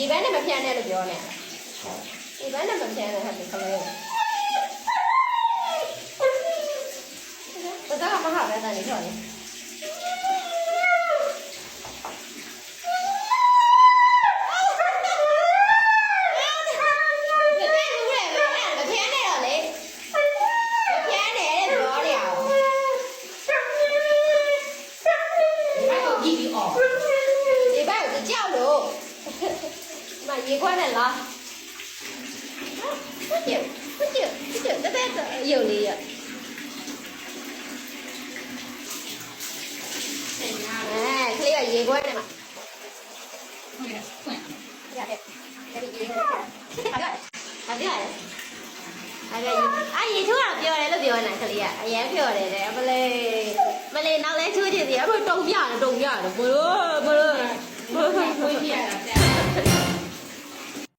ဒီဘက်နဲ့မဖြန်းနဲ့လို့ပြောနေဒီဘက်နဲ့မဖြန်းနဲ့ဟာဒီကလေးဘာသာမဟာပဲတန်နေတော့လေရေခွက်နဲ့လားဟုတ်တယ်တက်ရုပ်လေးရကလေးကရေခွက်နဲ့မှာဟုတ်ကဲ့ဖွင့်ရတယ်ဒီရေခွက်ဟာရတယ်ရေချိုးတာပြောတယ်လို့ပြောနေတာကလေးကအရင်ပြောတယ်တဲ့မလေးနောက်လဲချိုးချင်သေးတယ်အခုတုံပြတယ်ဘလို့ခွေးပြရတာ